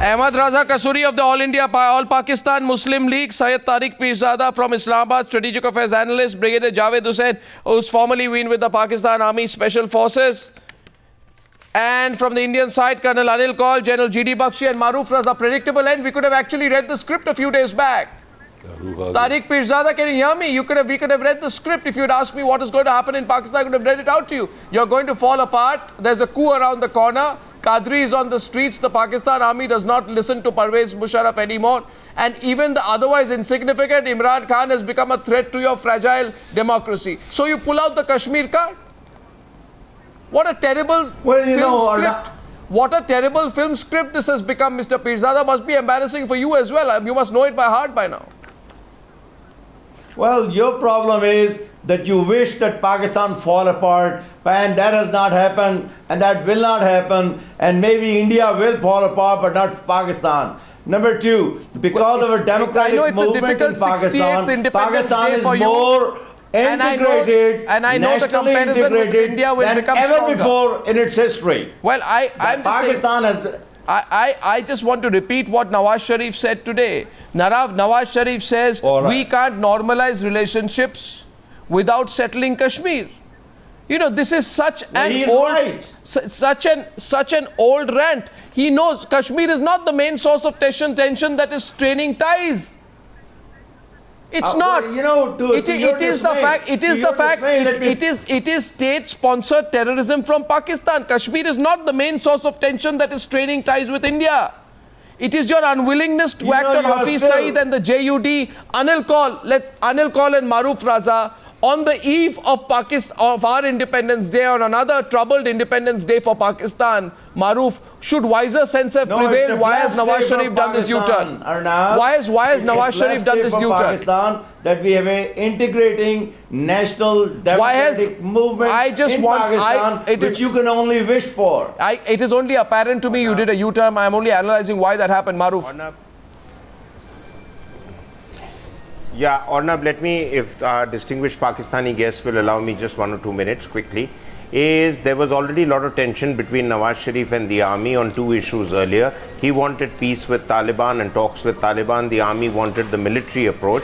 Ahmad Raza Kasuri of the All India All Pakistan Muslim League, Syed Tariq Pirzada from Islamabad, Strategic Affairs Analyst, Brigadier Javed Hussain, who's formerly been with the Pakistan Army Special Forces. And from the Indian side, Colonel Anil Kaul, General G.D. Bakshi and Maruf Raza. Predictable end. We could have actually read the script a few days back. Tariq Pirzada, can you hear me? We could have read the script. If you'd asked me what is going to happen in Pakistan, I could have read it out to you. You're going to fall apart. There's a coup around the corner. Qadri is on the streets. The Pakistan army does not listen to Parvez Musharraf anymore. And even the otherwise insignificant Imran Khan has become a threat to your fragile democracy. So you pull out the Kashmir card? What a terrible film script. What a terrible film script this has become, Mr. Pirzada. Must be embarrassing for you as well. You must know it by heart by now. Well, your problem is that you wish that Pakistan fall apart, and that has not happened, and that will not happen, and maybe India will fall apart, but not Pakistan. Number two, because of a democratic movement in Pakistan, Pakistan is more integrated, and I know the comparison with India will become ever stronger before in its history. Well, Pakistan has. I just want to repeat what Nawaz Sharif said today. Nawaz Sharif says we can't normalize relationships without settling Kashmir. You know, this is such an old rant. He knows Kashmir is not the main source of tension that is straining ties. It's not. You know, it is state-sponsored terrorism from Pakistan. Kashmir is not the main source of tension that is straining ties with India. It is your unwillingness to act on Hafiz Saeed and the JUD. Anil Kaul and Maruf Raza on the eve of our Independence Day, on another troubled Independence Day for Pakistan. Maruf, should wiser sense have prevailed? Why has Nawaz Sharif done this U-turn? Why has Nawaz Sharif done this U-turn? Pakistan, that we have an integrating national democratic movement in Pakistan, which you can only wish for. It is only apparent to me you did a U-turn. I am only analysing why that happened, Maruf. Yeah, Arnab, let me, if our distinguished Pakistani guests will allow me just 1 or 2 minutes quickly, there was already a lot of tension between Nawaz Sharif and the army on 2 issues earlier. He wanted peace with Taliban and talks with Taliban. The army wanted the military approach.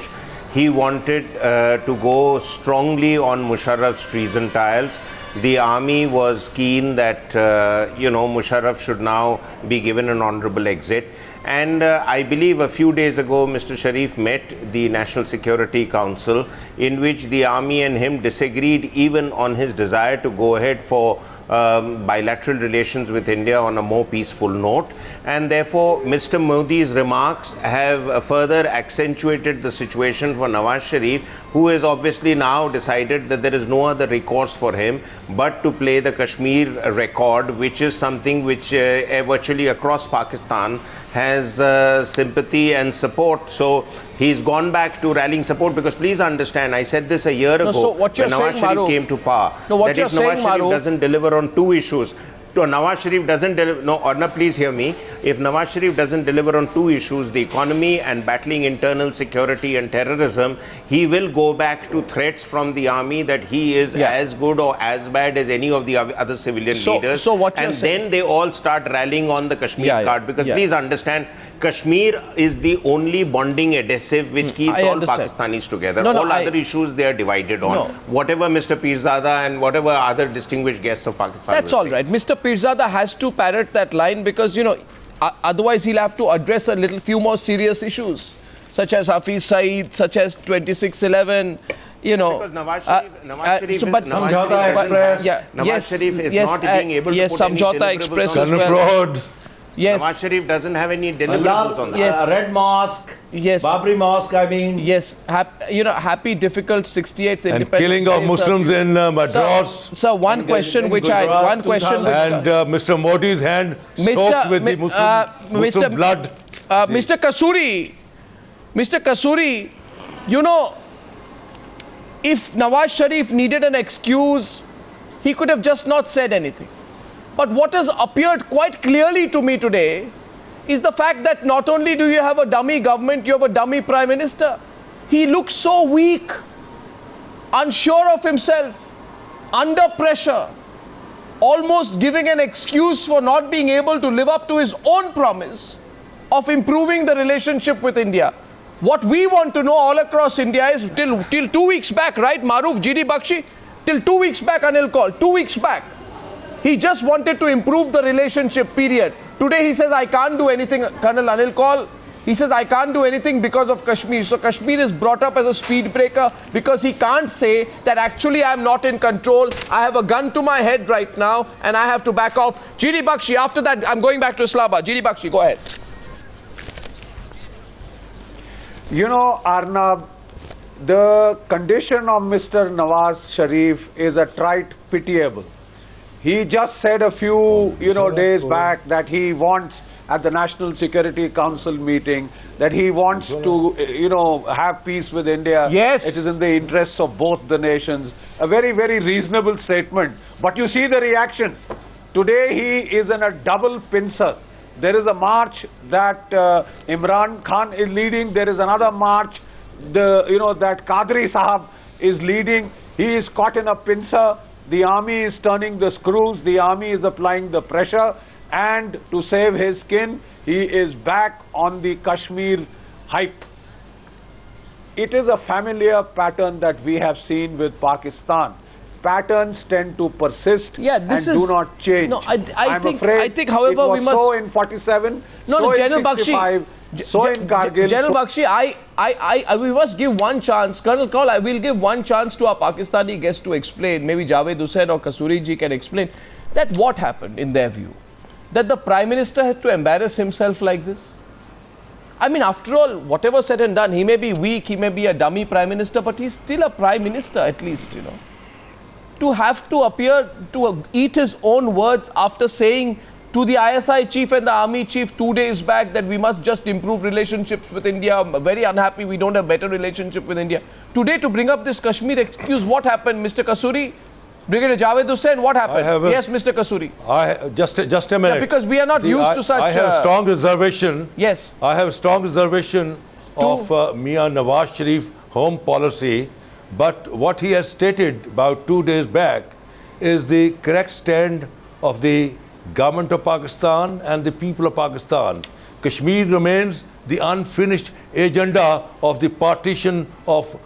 He wanted to go strongly on Musharraf's treason trials. The army was keen that, Musharraf should now be given an honorable exit. And I believe a few days ago, Mr. Sharif met the National Security Council, in which the army and him disagreed even on his desire to go ahead for bilateral relations with India on a more peaceful note. And therefore, Mr. Modi's remarks have further accentuated the situation for Nawaz Sharif, who has obviously now decided that there is no other recourse for him but to play the Kashmir record, which is something which virtually across Pakistan has sympathy and support. So he's gone back to rallying support, because please understand, I said this a year ago when Nawaz Sharif came to power, that if Nawaz Sharif doesn't deliver on 2 issues, Nawaz Sharif doesn't deliver, no, Arnab, please hear me. If Nawaz Sharif doesn't deliver on 2 issues, the economy and battling internal security and terrorism, he will go back to threats from the army that he is as good or as bad as any of the other civilian leaders. And then they all start rallying on the Kashmir card, because please understand, Kashmir is the only bonding adhesive which keeps all Pakistanis together. All other issues they are divided on. Whatever Mr. Pirzada and whatever other distinguished guests of Pakistan. That's all right. Mr. Pirzada has to parrot that line, because, you know, otherwise he'll have to address a few more serious issues, such as Hafiz Saeed, such as 2611. You know, because Nawaz Sharif is not being able to put any deliverables on the Road. Yes. Nawaz Sharif doesn't have any deliverables on that. Red Mosque. Yes. Babri Mosque, I mean. Yes. Happy, difficult 68th Independence and killing of Muslims in Madras. Sir, one question. And Mr. Modi's hand soaked with the Muslim blood. Mr. Kasuri, you know, if Nawaz Sharif needed an excuse, he could have just not said anything. But what has appeared quite clearly to me today is the fact that not only do you have a dummy government, you have a dummy Prime Minister. He looks so weak, unsure of himself, under pressure, almost giving an excuse for not being able to live up to his own promise of improving the relationship with India. What we want to know all across India is till 2 weeks back, right, Maruf, GD Bakshi? Till 2 weeks back, Anil called, 2 weeks back. He just wanted to improve the relationship, period. Today he says, I can't do anything, Colonel Anil call. He says, I can't do anything because of Kashmir. So Kashmir is brought up as a speed breaker because he can't say that actually I'm not in control. I have a gun to my head right now and I have to back off. GD Bakshi, after that, I'm going back to Islamabad. GD Bakshi, go ahead. You know, Arnab, the condition of Mr. Nawaz Sharif is a trite pitiable. He just said a few, days back that he wants at the National Security Council meeting that he wants to, have peace with India. Yes. It is in the interests of both the nations. A very, very reasonable statement. But you see the reaction. Today he is in a double pincer. There is a march that Imran Khan is leading. There is another march, that Qadri Sahab is leading. He is caught in a pincer. The army is turning the screws. The army is applying the pressure. And to save his skin, he is back on the Kashmir hype. It is a familiar pattern that we have seen with Pakistan. Patterns tend to persist and do not change. No, I think, however, we must. So in 47. No, so General in Bakshi. so in Kargil. General Bakshi, we must give one chance. Colonel Kaul, I will give one chance to our Pakistani guests to explain. Maybe Javed Hussain or Kasuri ji can explain that what happened in their view. That the Prime Minister had to embarrass himself like this? I mean, after all, whatever said and done, he may be weak, he may be a dummy Prime Minister, but he's still a Prime Minister at least, To have to appear to eat his own words after saying to the ISI chief and the army chief 2 days back that we must just improve relationships with India. I'm very unhappy we don't have better relationship with India. Today to bring up this Kashmir excuse, what happened, Mr. Kasuri? Brigadier Javed Hussain, what happened? Yes, Mr. Kasuri. Just a minute. Yeah, because we are not used to such. I have a strong reservation. Yes. I have a strong reservation of Mia Nawaz Sharif home policy. But what he has stated about 2 days back is the correct stand of the government of Pakistan and the people of Pakistan. Kashmir remains the unfinished agenda of the partition of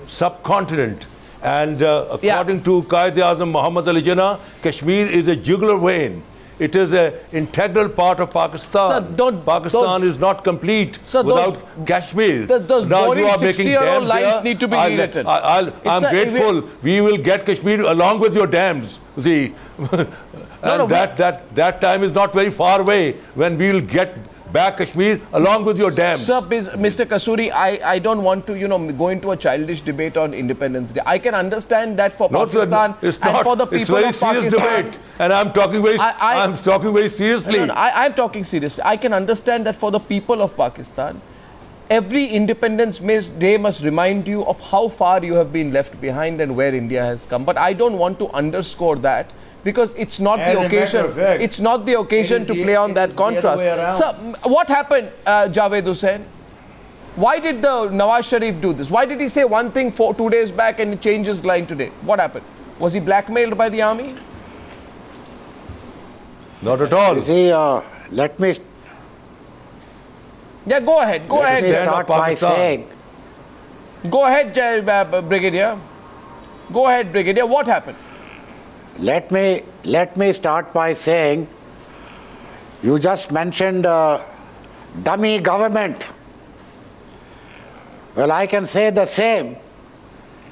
subcontinent. And according to Qaid-e-Azam Muhammad Ali Jinnah, Kashmir is a jugular vein. It is an integral part of Pakistan. Sir, Pakistan is not complete without Kashmir. Those boring 60-year-old lines need to be rewritten. I'm grateful. We will get Kashmir along with your dams. See, that time is not very far away when we will get back Kashmir along with your dams. Sir, Mr. Kasuri, I don't want to, go into a childish debate on Independence Day. I can understand that for Pakistan and for the people of Pakistan. It's very serious debate, and I'm talking very seriously. I'm talking seriously. I can understand that for the people of Pakistan, every Independence Day must remind you of how far you have been left behind and where India has come. But I don't want to underscore that, because it's not the occasion. It's not the occasion to play on that contrast. So, what happened, Javed Hussain? Why did the Nawaz Sharif do this? Why did he say one thing 2 days back and change his line today? What happened? Was he blackmailed by the army? Not at all. You see, let me. Yeah, go ahead. Go ahead. Let me start by saying. Go ahead, Brigadier. Go ahead, Brigadier. What happened? Let me start by saying, you just mentioned dummy government. Well, I can say the same.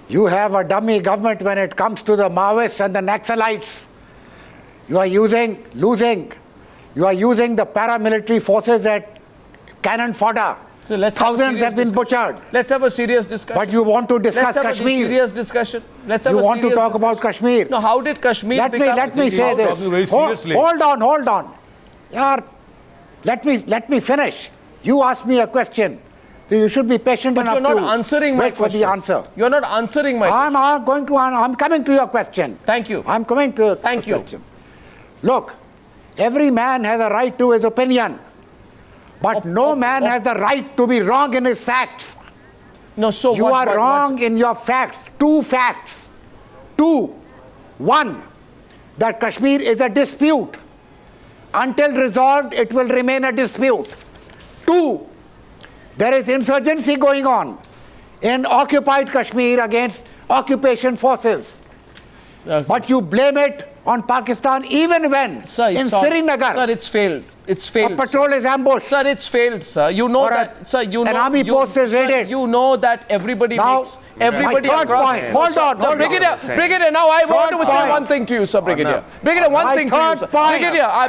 You have a dummy government when it comes to the Maoists and the Naxalites. You are using the paramilitary forces at cannon fodder. So thousands have been butchered. Let's have a serious discussion. But you want to discuss Kashmir. Serious discussion. You want to talk about Kashmir. No, how did Kashmir become... Let me say this. Hold on. Let me finish. You asked me a question. So you should be patient enough to wait for the answer. You're not answering my question. I'm coming to your question. Thank you. I'm coming to your question. Look, every man has a right to his opinion. But no man has the right to be wrong in his facts. No, so you are wrong in your facts. 2 facts. 2. 1, that Kashmir is a dispute. Until resolved, it will remain a dispute. Two, there is insurgency going on in occupied Kashmir against occupation forces. But you blame it on Pakistan even when in Srinagar Sir, it's failed. It's a failed. patrol is ambushed. Sir, it's failed, sir. You know Or that, sir. You know an army post is sir, raided. You know that everybody Now, makes everybody my third across. point. Hold on, hold on. Brigadier. Now I want to say point. one thing to you, sir, Brigadier. Brigadier, one My thing to you, third sir. point.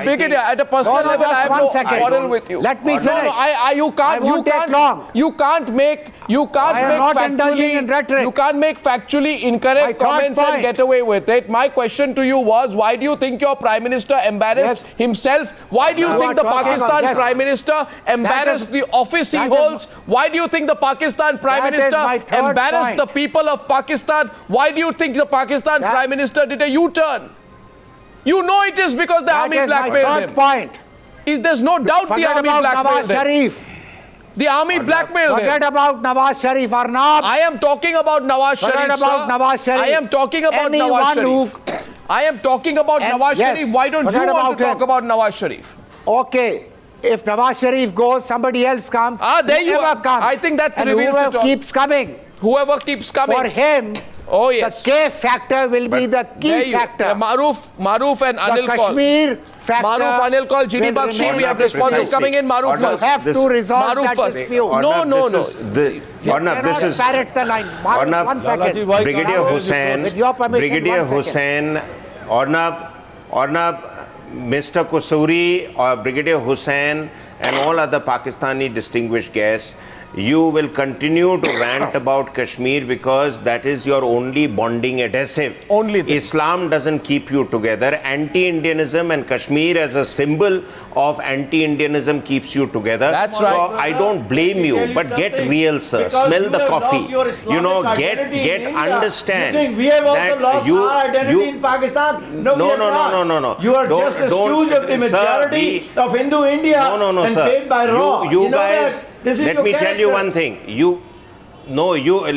Brigadier, at a personal No, level, just I have one no second. quarrel with you. Let me No, finish. you can't. I won't take long. You can't make. I am not indulging in rhetoric. You can't make factually incorrect My third comments and point. get away with it. My question to you was, why do you think your Prime Minister embarrassed Yes. himself? Why do you You think are the talking Pakistan about- yes. Prime Minister embarrassed the office he that is- holds? Why do you think the Pakistan Prime That is Minister my third embarrassed the point. people of Pakistan? Why do you think the Pakistan That- Prime Minister did a U-turn? You know it is because the That army is my blackmailed third him. point. There's no doubt the Forget army about blackmailed Nawaz him. Sharif. The army blackmailed Forget him. about Nawaz Sharif, Arnab. I am talking about Nawaz Sharif, Forget about sir. Nawaz Sharif. I am talking about Nawaz Anyone Sharif. I am talking about And Nawaz yes, Sharif. Why don't you forget want to about talk him. about Nawaz Sharif? Okay, if Nawaz Sharif goes, somebody else comes. There you whoever are. comes. I think that and reveals whoever it all. keeps coming. Whoever keeps coming. For him, Oh, yes. the K factor will be the There key you- factor. Maruf and The Anil call. Kashmir factor. Maruf, Anil call, Gini will Bakshi. remain We have the responses dispute. coming in. Maruf You first. have to resolve Maruf that first. dispute. No, no, no. You Arnab, cannot this is parrot the line. Maruf, Arnab, one second. Lalaji, why Brigadier can't- Hussain, With your permission, Brigadier 1 second. Hussain, Arnab, Mr. Kusuri, or Brigadier Hussain, and all other Pakistani distinguished guests, you will continue to rant about Kashmir because that is your only bonding adhesive. Only thing. Islam doesn't keep you together. Anti-Indianism and Kashmir as a symbol of anti-Indianism keeps you together. That's So right. I don't blame you, but get real, sir. Because Smell you the have coffee. lost your Islamic Get identity in India. understand. You think we have also that lost you- our identity you- in Pakistan? No, we no, have no, not. no. You are Don't- just a don't- stooge of the sir, majority of Hindu India No, and sir. paid by raw. You know guys, that? This is let your me tell you character. one thing.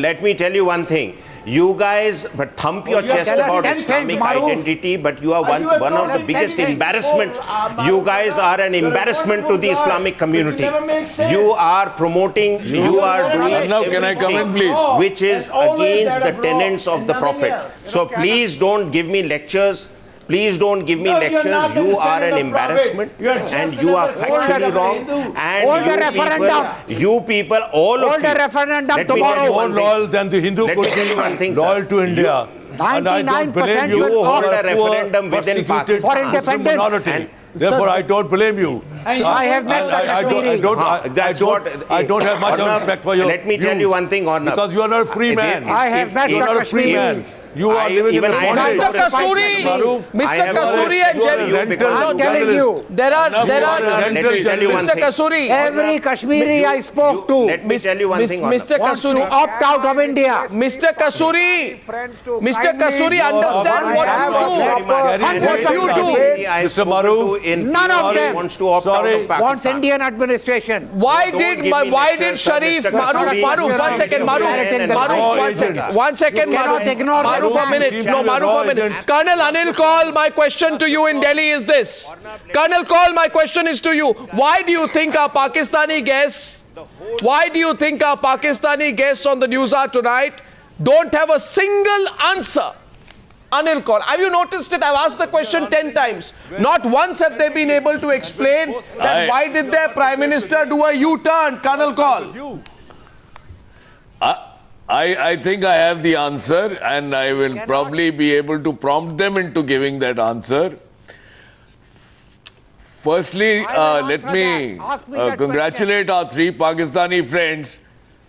Let me tell you one thing. You guys thump your you have chest told us about 10 things, Islamic Maruf. identity, but you are You have one told of us the 10 biggest things. embarrassments. Maruf, You guys are an you're a embarrassment to wonderful the guy, Islamic but you community. never make sense. You are promoting, you are doing Arnab, can I come in, everything please? which is And always against that the of law tenets of and the nothing Prophet. else. So please don't give me lectures. Please don't give me No, you're lectures. not the You are descendant an of Prophet. embarrassment You are just and you are another factually older wrong. Hindu. And Hold the referendum. you people, all of Hold the you. referendum Let me tomorrow. tell you More one thing. loyal than the Hindu Let could me tell you one be thing, sir. loyal to India. And I don't 99% blame you will hold for a a poor, referendum within persecuted For Pakistan. Muslim independence. minority. And- Therefore, I don't blame you. I have met the I Kashmiris. That's don't have much Arnab, respect for your let me tell views. you one thing, Arnab. Because you are not a free man. I have met You the are not a free man. Kashmiris. You are living in a even I have bondage. Mr. respect Kasuri, Maruf, Mr. I have Kasuri no and respect for Gen. you rental because I'm telling journalist. you. There are, Let me tell you one Mr. thing. Kasuri, Every Kashmiri I spoke to Let me tell you one thing, Mr. Arnab. wants to Kasuri, opt out of India. Mr. Kasuri, Mr. Kasuri, understand I what have you do. Very much. Hundreds of you do. Kashmiris I have Mr. spoken Maruf, to in none of Kashmir them wants to opt out Sorry. of Pakistan. wants Indian administration. Why Don't did give me why did lectures, sir, Sharif Mr. Maruf Kasuri. one second Maruf one second You cannot ignore the Maruf a facts. minute no Maruf a minute Agent. Colonel Anil Kaul, my question to you in Delhi is this. Colonel Kaul, my question is to you. Why do you think our Pakistani guests on the Newshour tonight don't have a single answer? Anil Kaul, have you noticed it? I've asked the question 10 times. Not once have they been able to explain that why did their Prime Minister do a U-turn, Colonel Kaul? I think I have the answer, and I will probably be able to prompt them into giving that answer. Firstly, I will let answer me that. Ask me that congratulate our three Pakistani friends.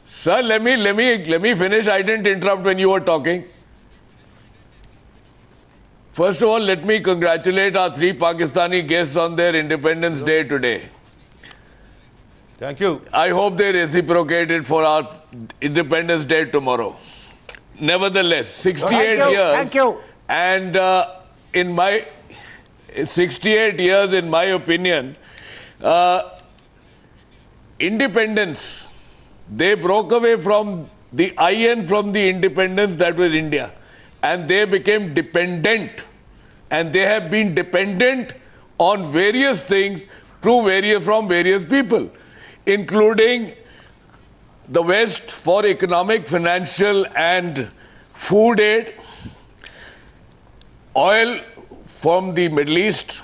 Sir, let me finish. I didn't interrupt when you were talking. First of all, let me congratulate our three Pakistani guests on their Independence Day today. Thank you. I hope they reciprocate it for our Independence Day tomorrow. Nevertheless, 68 years. Thank you. And in my 68 years, in my opinion, independence, they broke away from the IN, from the independence that was India, and they became dependent, and they have been dependent on various things from various people. including the West for economic, financial and food aid, oil from the Middle East.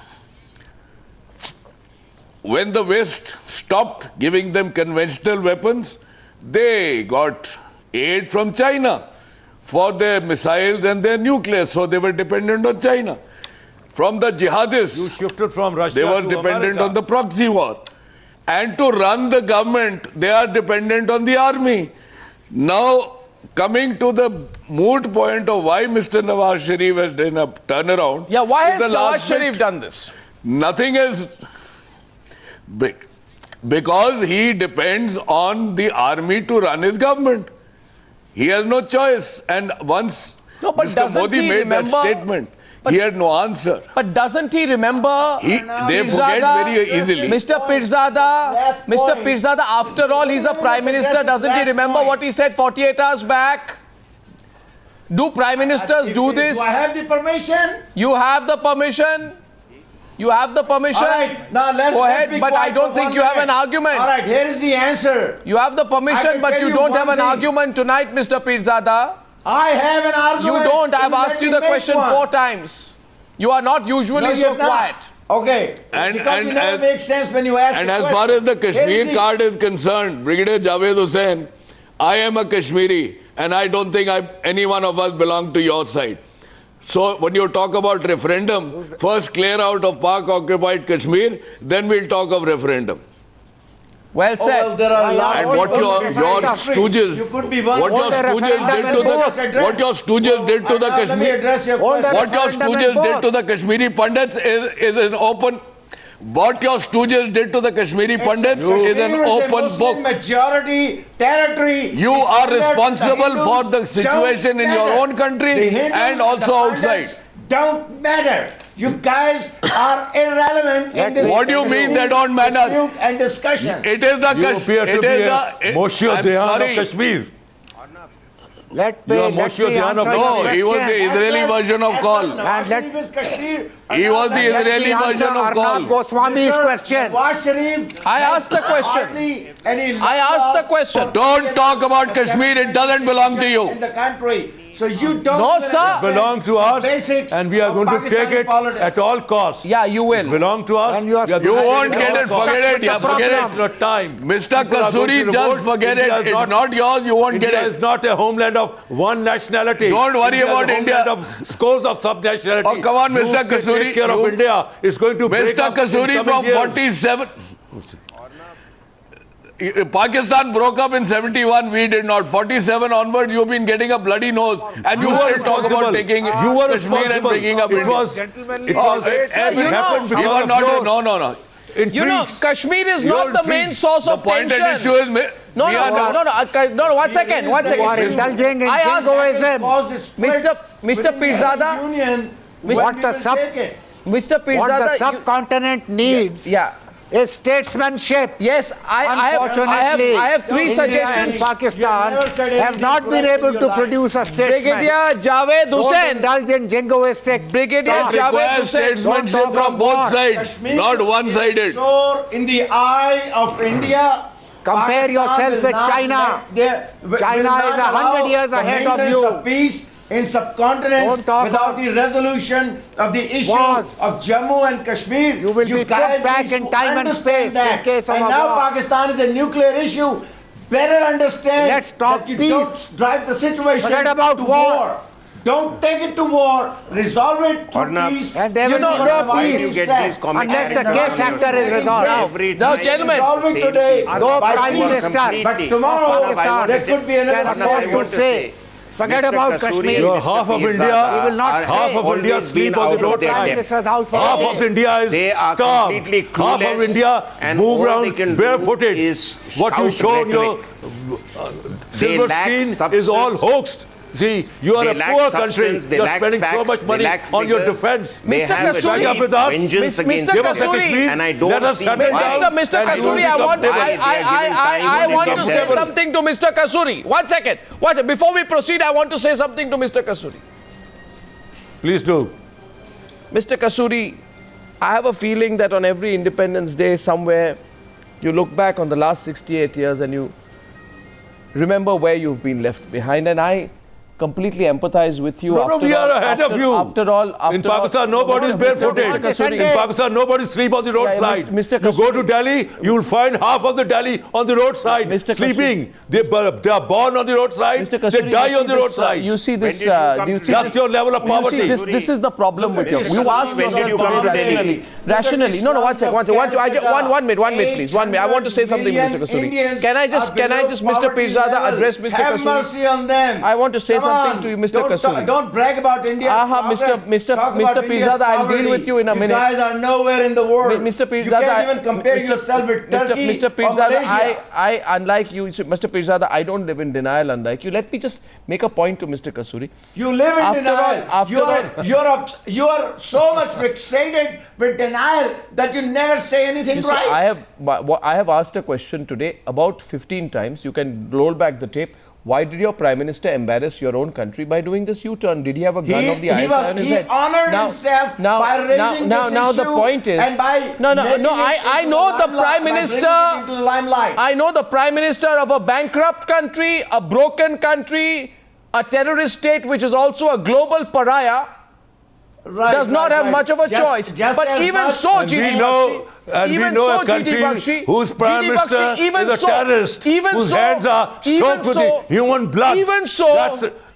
When the West stopped giving them conventional weapons, they got aid from China for their missiles and their nuclear, so they were dependent on China. From the jihadists, You shifted from Russia they were to dependent America. on the proxy war. And to run the government, they are dependent on the army. Now, coming to the moot point of why Mr. Nawaz Sharif has done a turnaround. Yeah, why is has the Nawaz last Sharif bit. done this? Nothing is big. Because he depends on the army to run his government. He has no choice. And once No, but Mr. doesn't Modi he made remember- that statement, he had no answer. But doesn't he remember? They forget very easily. Mr. Pirzada, after all, he's a Prime Minister. Doesn't he remember what he said 48 hours back? Do Prime Ministers do this? Do I have the permission? You have the permission. You have the permission. All right, now let's Go let's ahead, be but quiet I don't for think 1 you have minute. an argument. All right, here is the answer. You have the I permission, can but tell you you don't one have an thing. argument tonight, Mr. Pirzada. I have an argument. You don't. I've Let asked me you the make question one. 4 times. You are not usually No, so you're not. quiet. Okay. And- because and- you never and- make sense when you ask And a as question. far as the Here is Kashmir the- card is concerned, Brigadier Javed Hussain, I am a Kashmiri and I don't think any one of us belong to your side. So when you talk about referendum, first clear out of Pak-occupied Kashmir, then we'll talk of referendum. Well Oh, said. well, there are a lot And of what people your different stooges, You could be one. what your Hold the stooges referendum did and to the, vote. what your stooges did to the Let me Kashmir, address your Hold the question. what your referendum stooges and did vote. to the Kashmiri pundits is an open. What your stooges did to the Kashmiri pundits is an open book. Majority territory. You The are Hindus, responsible the for Hindus the situation don't in your matter. own country The Hindus, and the also Pandits outside. Don't matter. You guys are irrelevant in this. What do you mean they don't matter? dispute and discussion. It is the You appear to it be is a the Moshe I'm Dehan sorry. of Kashmir. Let me, You are let Moshe me Dian of- answer your No, he was the question. Israeli version of call. And let- He was the Let me Israeli answer version of Arnab call. Goswami's question. Nawaz Sharif I asked the question. hardly any I asked the love question. for Don't talk about Kashmir, it doesn't belong to you. In the country. So you don't No, even sir. understand Belong to the us, basics and we are of going to take Pakistani it politics. at all costs. Yeah, you will. Belong to us. And you are- we are You going to won't take get all it, costs. forget it, yeah, forget it. It's not time. Mr. People are going Kasuri, to just revolt. forget India it. is It's not yours, you won't India get it. is not a homeland of one nationality. Don't worry India is about a India. homeland of scores of sub-nationality. Oh, come on, Mr. You can Kasuri, Take care you- of India. It's going to break Mr. up in Kasuri coming from years. 47. Pakistan broke up in 71, we did not. 47 onwards, you've been getting a bloody nose. And you were still talk responsible. about taking You were Kashmir and responsible. bringing up It India. was, Gentlemen, it was, you it know, happened You because are of not your no. You know, intrigues. Kashmir is Your not the main intrigues. source The of point tension. at issue is... No, we are no, 1 second, 1 You second. are indulging in I asked- jingoism. Mr. Pirzada, What the sub- Mr. What the Pirzada, you- subcontinent needs yeah. is statesmanship. Yes, Unfortunately, I have 3 India suggestions. and Pakistan You have never said have anything not been correct in able your to life. produce a statesman. Brigadier Javed Don't Hussain. indulge in jingoistic Brigadier talk. It Javed requires Hussain. statesmanship Don't talk from of both war. sides, not one-sided. So in the eye of India, Compare Pakistan yourself will with not China. let their- will China not is 100 allow years the ahead of maintenance you. Of peace in subcontinents Don't talk without of the resolution of the issue wars. of Jammu and Kashmir. You will be put guys back need in to time and understand space in that. case of and a now war. Pakistan is a nuclear issue. Better understand Let's talk that you peace. don't drive the situation Forget about to war. Don't take it to war. Resolve it through Arnab, peace. And there You will know, be no why do you peace get these comic unless the actors K on factor your is show? resolved. Every Now, time gentlemen, you Resolve it say today. things. No by Prime peace. Minister But tomorrow, Pakistan there could be another can Arnab, I afford want to to say, say, forget Mr. about Kasuri Kashmir. You're and half Mr. of Pirzada India, He will not are- stay. half of always India been sleep on out the of Prime their roadside. depth. Minister's house for Half a of day. India is They are starved. completely Half of clueless, India and move all they around can do barefooted. is What you shout show on your rhetoric. silver lack screen is substance. all hoaxed. See, you are They a lack poor substance, country. they You're lack spending so facts, much they money lack on your figures. defense. They Mr. have a Kasuri, deep Up with us. vengeance Mr. against Give us a Kasuri. Kashmir. and I don't Let us see settle why. down. Mr. and Kasuri, you I will want become Why they are giving time I only want to to say them. something to Mr. Kasuri. 1 second. Before we proceed, I want to say something to Mr. Kasuri. Please do. Mr. Kasuri, I have a feeling that on every Independence Day somewhere, you look back on the last 68 years and you remember where you've been left behind, and I completely empathize with you. No, we are ahead of you. In Pakistan, nobody is barefooted. In Pakistan, nobody sleep on the roadside. Mr. You go to Delhi, you will find half of the Delhi on the roadside, sleeping. They are born on the roadside, they die on the roadside. You see this, that's your level of poverty. This is the problem with you. You asked yourself today rationally. No, one second. One minute, please. 1 minute. I want to say something, Mr. Kasuri. Can I just, Mr. Pirzada, address Mr. Kasuri? Have mercy on them. I want to say something to you, Mr. Kasuri. Don't brag about India. Mr. Pirzada, I'll deal with you in a minute. You guys are nowhere in the world. Mr. Pirzada, you can't even compare yourself with Turkey Mr. Pirzada, or Malaysia. I, unlike you, Mr. Pirzada, I don't live in denial unlike you. Let me just make a point to Mr. Kasuri. You live in denial. You are so much fixated with denial that you never say anything right. I have asked a question today about 15 times. You can roll back the tape. Why did your Prime Minister embarrass your own country by doing this U-turn? Did he have a gun of the ISI on his head? He honored himself by raising this issue. Now the point is, and by I know the Prime Minister. I know the Prime Minister of a bankrupt country, a broken country, a terrorist state which is also a global pariah. Does not have much of a choice. But even so, we know a country whose Prime Minister is a terrorist, whose hands are soaked with human blood. Even so,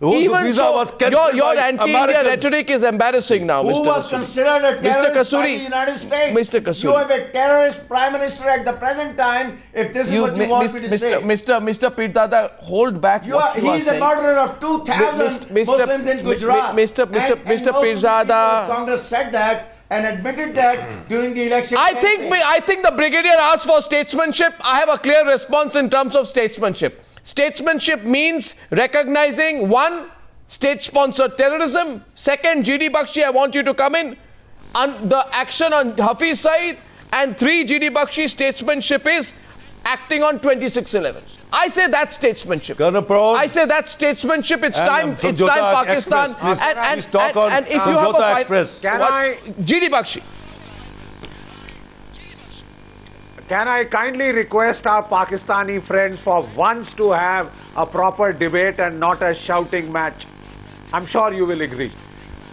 your anti-India rhetoric is embarrassing now, Mr. Kasuri. Who was considered a terrorist by the United States? Mr. Kasuri. You have a terrorist Prime Minister at the present time, if this is what you want me to say. Mr. Pirzada, hold back what you are saying. He is a murderer of 2,000 Muslims in Gujarat. Mr. Pirzada. Congress said that and admitted that during the election. I think the Brigadier asked for statesmanship. I have a clear response in terms of statesmanship. Statesmanship means recognizing, one, state-sponsored terrorism. Second, GD Bakshi, I want you to come in. The action on Hafiz Saeed. And 3, GD Bakshi, statesmanship is acting on 26/11. I say that's statesmanship. I say that's statesmanship. It's time Pakistan. And if you have a GD Bakshi. Can I kindly request our Pakistani friends for once to have a proper debate and not a shouting match? I'm sure you will agree.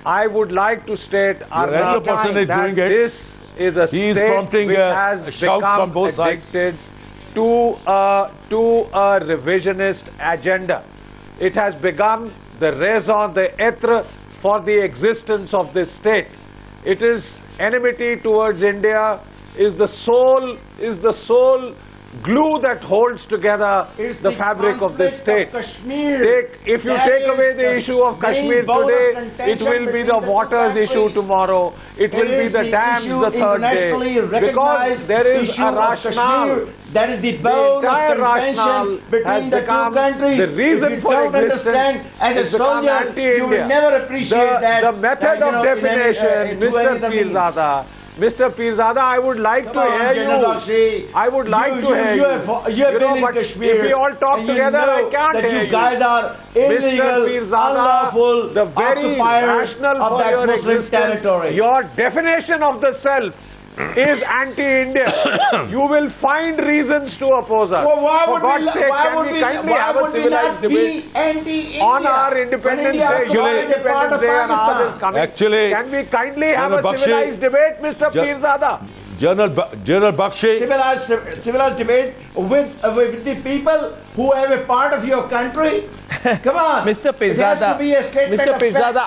I would like to state that this is a state which has become addicted to a revisionist agenda. It has become the raison d'etre for the existence of this state. It is enmity towards India, is the sole glue that holds together the fabric of this state. If you take away the issue of Kashmir today, it will be the waters issue tomorrow. It will be the dams the third day. Because there is a rationale. That is the bone of contention between the two countries. The reason if you don't understand, as a soldier, you will never appreciate that. The method of definition, Mr. Pirzada, I would like to hear you. I would like to hear you. You have been in Kashmir. If we all talk together, I can't hear you. You guys are illegal, unlawful, the very rational of that Muslim territory. Your definition of the self is anti-India. You will find reasons to oppose us. Well, why would we not be anti-India? On our Independence Day, your Independence Day and ours is coming. Actually, can we kindly have a civilized debate, Mr. Pirzada? General Bakshi. Civilized debate with the people who have a part of your country. Come on, Mr. Pirzada. Mr. Pirzada,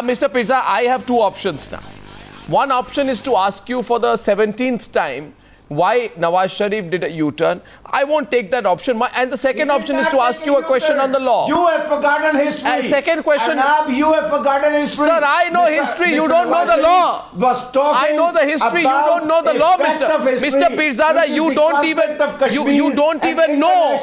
Mr. Pirzada, I have two options now. One option is to ask you for the 17th time why Nawaz Sharif did a U-turn. I won't take that option. And the second option is to ask you a question on the law. You have forgotten history. Second question. You have forgotten history. Sir, I know history. You don't know the law. I know the history. You don't know the law, Mr. Pirzada. You don't even know.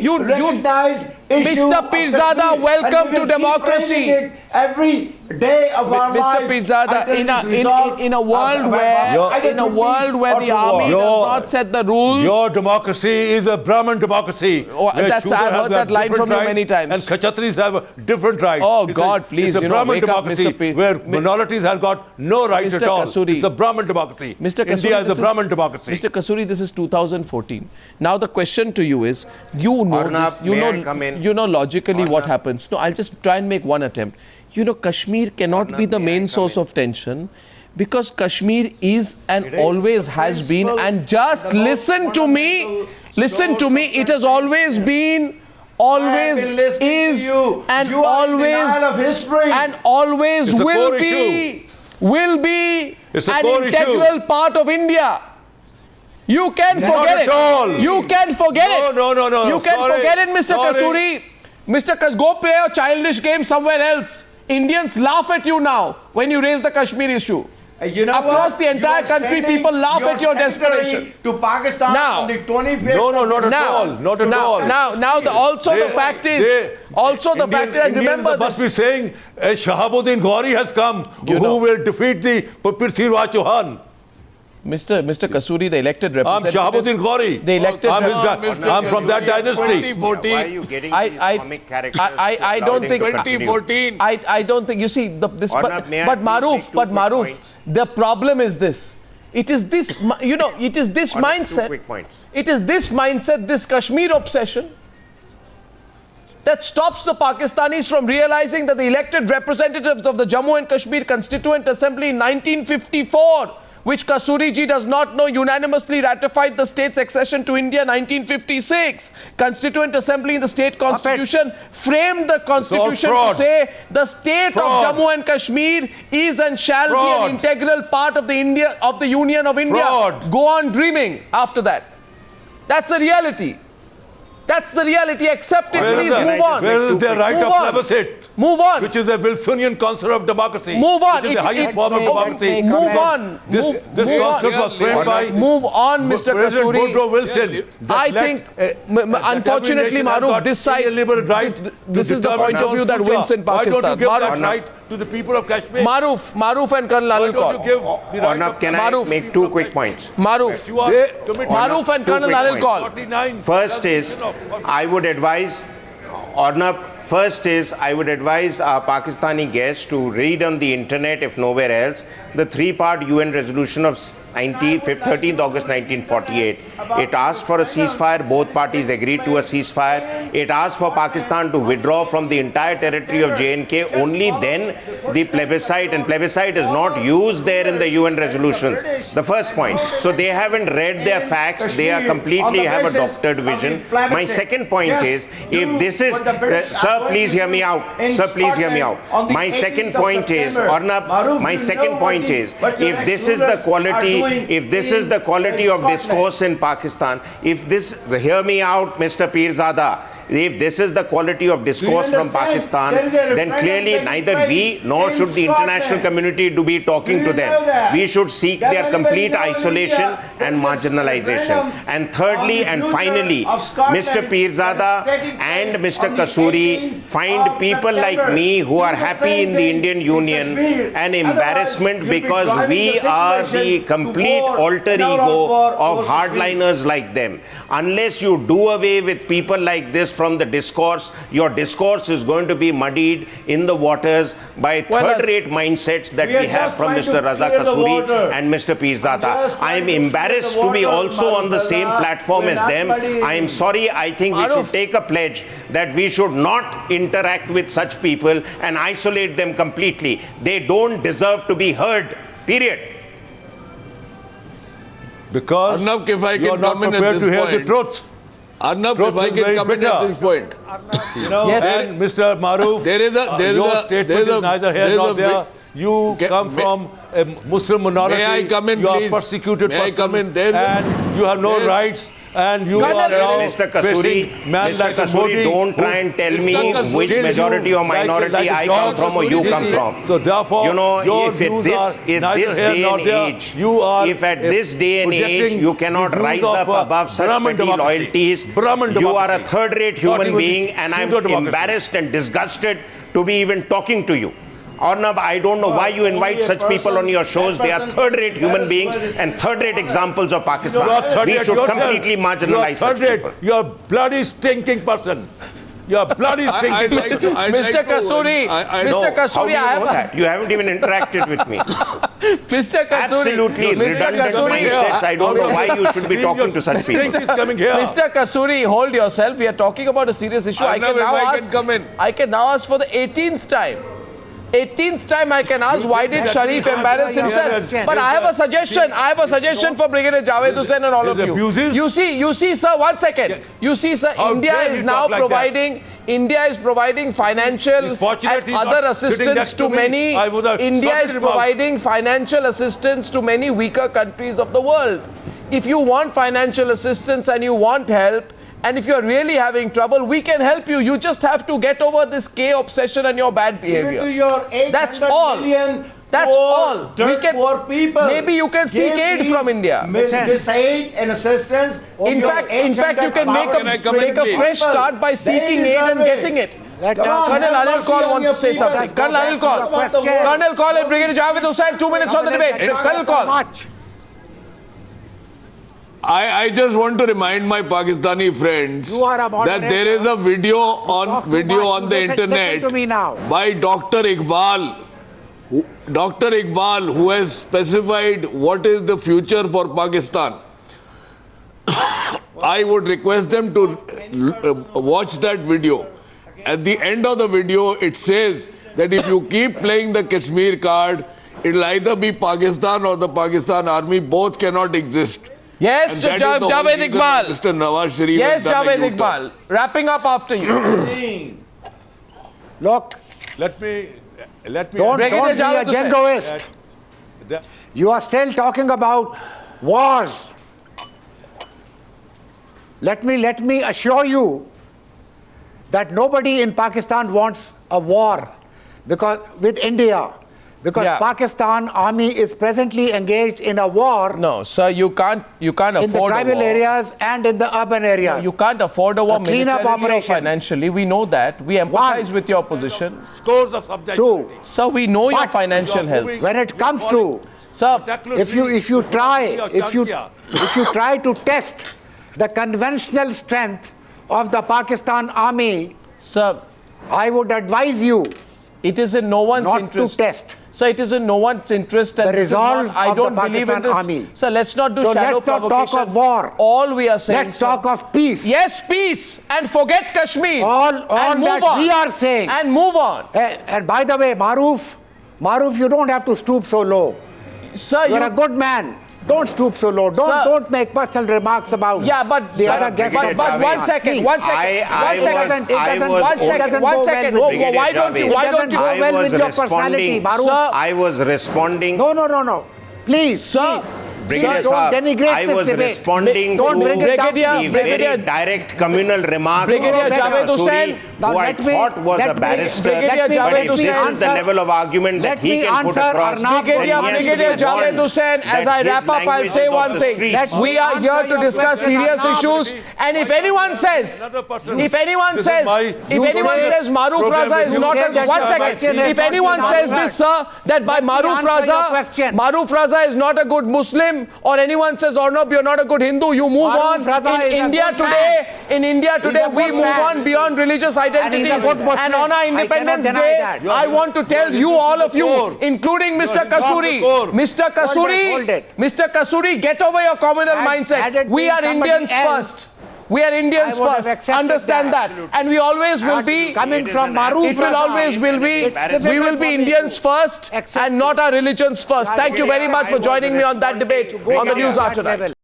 You recognized issue Mr. of Pirzada, Kashmir, welcome and we to will keep democracy. raising it every day of our Mr. life Pirzada, until in it is resolved, a world either where to peace the or to army war. does not set the rules. Your democracy is a Brahmin democracy. Oh, where I've Shudras heard have that line different from you rights many times. And Khatris have different rights. Oh, It's God, please, It's a Brahmin wake up, democracy Mr. where minorities have got no rights Mr. at all. Kasuri. It's a Brahmin democracy. Mr. Kasuri, India is a this Brahmin democracy. Mr. Kasuri, this is 2014. Now the question to you is, you know Arnab, this, may I come in? you know logically what Arnab. happens. No, I'll just try and make one attempt. You know, Kashmir cannot Arnab, be the may I main come source in? of tension because Kashmir is and always has been, and just listen to me, it has always been, always is, and always It's a will core be, It's a an core integral part of India. You can forget it. at all. You can forget it. No. You can Sorry. forget it, Mr. Sorry. Kasuri. Go play a childish game somewhere else. Indians laugh at you now when you raise the Kashmir issue. You know Across what? the entire You are country, sending people laugh at your secretary desperation. to Pakistan Now. on the 25th. No, not at Now, all. Not at all. now, the fact is, and remember must be this. saying Shahabuddin Ghori has come, You who know. will defeat the Pirsirwa Chauhan. Mr. Kasuri, the elected I'm representative. Shahabuddin Ghori. The elected I'm, representative. I'm from that dynasty. 2014. Why are you getting I- these I- comic characters? I don't think 2014. I don't think, you see, Arnab, may I but please make Maruf, two quick points? the problem is this. It is this, it is this Arnab, two mindset. quick points. It is this mindset, this Kashmir obsession, that stops the Pakistanis from realizing that the elected representatives of the Jammu and Kashmir Constituent Assembly in 1954, which Kasuri ji does not know, unanimously ratified the state's accession to India 1956. Constituent Assembly in the state constitution framed the constitution to fraud. say the state Fraud. of Jammu and Kashmir is and shall be Fraud. an integral part of the Union of India. Fraud. Go on dreaming after that. That's the reality. That's the reality. Accept it, Where is please. the- Move on. Where is the right Move of on. plebiscite? Move on. Which is a Wilsonian concept of democracy. Move on. Which is the highest form of democracy. Move on. This Move concept on. was framed by Move on, Mr. President Kasuri. Woodrow Wilson. I think, unfortunately, Maruf, this side, this is the point of view that wins in Why don't you Pakistan. give that Maruf, right to the people of Kashmir? Maruf and Colonel Why Alil don't you Kaul. give the right Arnab, of can I Maruf. make two quick points? Maruf. You are committed. Maruf and Two Colonel quick Alil points. Kaul. 49. First is, I would advise, Arnab, I would advise our Pakistani guests to read on the internet, if nowhere else, the three-part UN resolution of 13th August 1948. It asked for a ceasefire. Both parties agreed to a ceasefire. It asked for Pakistan to withdraw from the entire territory of J&K. Only then the plebiscite, and plebiscite is not used there in the UN resolutions. The first point. So they haven't read their facts. They are completely have a doctored vision. My second point is, if this is, sir, please hear me out. Sir, please hear me out. My second point is, Arnab, my second point is, if this is the quality of discourse in Pakistan, hear me out, Mr. Pirzada, if this is the quality of discourse from Pakistan, then clearly neither we nor should the international community to be talking to them. We should seek their complete isolation and marginalization. And thirdly and finally, Mr. Pirzada and Mr. Kasuri find people like me who are happy in the Indian Union an embarrassment because we are the complete alter ego of hardliners like them. Unless you do away with people like this from the discourse, your discourse is going to be muddied in the waters by third-rate mindsets that we have from Mr. Raza Kasuri and Mr. Pirzada. I am embarrassed to be also on the same platform as them. I am sorry. I think we should take a pledge that we should not interact with such people and isolate them completely. They don't deserve to be heard. Period. Because Arnab, if I you are can not come in at prepared this to hear the point. truth. Arnab, Truth if I is can very come in bitter. at this point. Yes. And Mr. Maruf, your statement is neither here nor there. You come from a Muslim minority. May I come in, you are please? persecuted May I person, come in? and you have no rights. and you Colonel, are now Mr. Kasuri, facing man Mr. like a Kasuri, Modi. don't try and tell me Kasuri which killed majority you or minority like a I dog. come from or you come from. So therefore, you know, your if at views this, are if neither this here day nor and there. age, You are if at this day and age projecting you cannot the views rise of, up above such Brahmin petty democracy. loyalties, Brahmin you are a democracy. third-rate Not human even being, the and I'm pseudo-democracy. embarrassed and disgusted to be even talking to you. Arnab, I don't know why you invite such people on your shows. They are third-rate human beings and third-rate examples of You are Pakistan. third We rate should yourself. completely You are marginalize such third rate. people. You are bloody stinking person. You are bloody stinking I'd like person. to, I'd Mr. like to- Kasuri, I- No, Mr. how Kasuri, do you I have know that? You haven't even interacted with me. Mr. Kasuri, Absolutely Mr. redundant Kasuri, mindsets. I don't know why you should be talking to such Stink people. is coming here. Mr. Kasuri, hold yourself. We are talking about a serious issue. I Arnab, can if now I can ask. come in. I can now ask for the 18th time. 18th time I can ask why did Sharif embarrass himself? But I have a suggestion. I have a suggestion for Brigadier Javed Hussain and all of There's you. abuses. You see, sir. One second. You see, sir. How India dare is you now talk like that? providing. India is providing financial He's fortunate and he's not other sitting assistance next to to me. many. I would have India is sorted him out. providing financial assistance to many weaker countries of the world. If you want financial assistance and you want help, and if you're really having trouble, we can help you. You just have to get over this K obsession and your bad behavior. To your 800 That's all. million That's poor, all. dirt poor people. Maybe you can seek Give aid these from India. This aid and assistance. In your fact, you 800 can make Can I come in, a please? fresh start by seeking aid and getting it. Let Come on, Colonel have Anil mercy Kaul on wants your to say people. something. Colonel Anil Kaul. Question. Colonel Kaul and Brigadier Javed Hussain, 2 minutes on the debate. Colonel Kaul. Much. I just want to remind my Pakistani friends You are a that there is a video talk too much. on the Listen internet to me now. by Dr. Iqbal. Dr. Iqbal, who has specified what is the future for Pakistan. I would request them to watch that video. At the end of the video, it says that if you keep playing the Kashmir card, it'll either be Pakistan or the Pakistan army. Both cannot exist. Yes, And that is the whole Javed reason Iqbal. Mr. Nawaz Sharif Yes, has done a Javed U-turn. Iqbal. Wrapping up after you. Look, Let me. don't Brigadier be a Javed Hussain. jingoist. You are still talking about wars. Let me assure you that nobody in Pakistan wants a war with India, because Yeah. Pakistan army is presently engaged in a war No, sir, you can't in the afford a tribal war. areas and in the urban areas. You can't afford a war cleanup militarily or operation. financially. We know that. We empathize with your position. Scores of subject. Two, Sir, we know your But financial you are health. moving- when it comes to Sir, if you try to test the conventional strength of the Pakistan army, sir, I would advise you it is in no one's not interest. to test. Sir, it is in no one's interest. And The this is not- resolve I of the don't believe in Pakistan this. army. Sir, let's not do So shadow let's not talk provocation. of war. All we are saying. Let's sir- talk of peace. Yes, peace, and forget Kashmir. All and move that on. we are saying. And move on. And by the way, Maruf, you don't have to stoop so low. Sir, You're a good man. Don't stoop so low. Sir. Don't make personal remarks about Yeah, but the other guests. Brigadier but Javed, one second, Please. one second, I one was- second. It doesn't I was- One second, doesn't one go second. well Whoa, with whoa, why don't you? It Why doesn't don't you? go I well was with your personality, responding. Maruf. Sir. I was responding. No. Please, Sir. please. Brigadier Don't Saab, denigrate I this was debate. responding Don't to bring it down. Brigadier- the Brigadier- very direct communal remark Brigadier of Mr. Javed Hussain. Kasuri, Now who I let me- thought was let a me- barrister, Brigadier but Javed if this is Hussain. the level of argument Let that he me can put answer across, Arnab then he Brigadier, has to Brigadier be Javed warned Hussain, as that I his wrap up, I'll language say is off one the thing. streets. We are Answer here to your discuss question, serious Arnab. issues. And if anyone says, This Maruf You say Raza is you not say a, that one your second, question has if not anyone been says answered. this, sir, that by Let me answer your question. Maruf Raza is not a good Muslim, or anyone says, Arnab, you're not a good Hindu, you move Maruf on. Raza is a In India good today, man. in India today, a we good move man. on beyond religious identities. a good Muslim. And on our I cannot Independence deny Day, that. I want to tell you, all of you, including Mr. Kasuri, Mr. Hold it. Mr. Kasuri, get over your communal Had mindset. it We been are somebody Indians else, first. We are Indians I would have first. accepted Understand that. And we always will be. Coming from an Maruf It will Raza, always will be. it's We difficult will for be me Indians to first accept and not our religions first. Thank you very much for joining me on that debate on the News Hour tonight.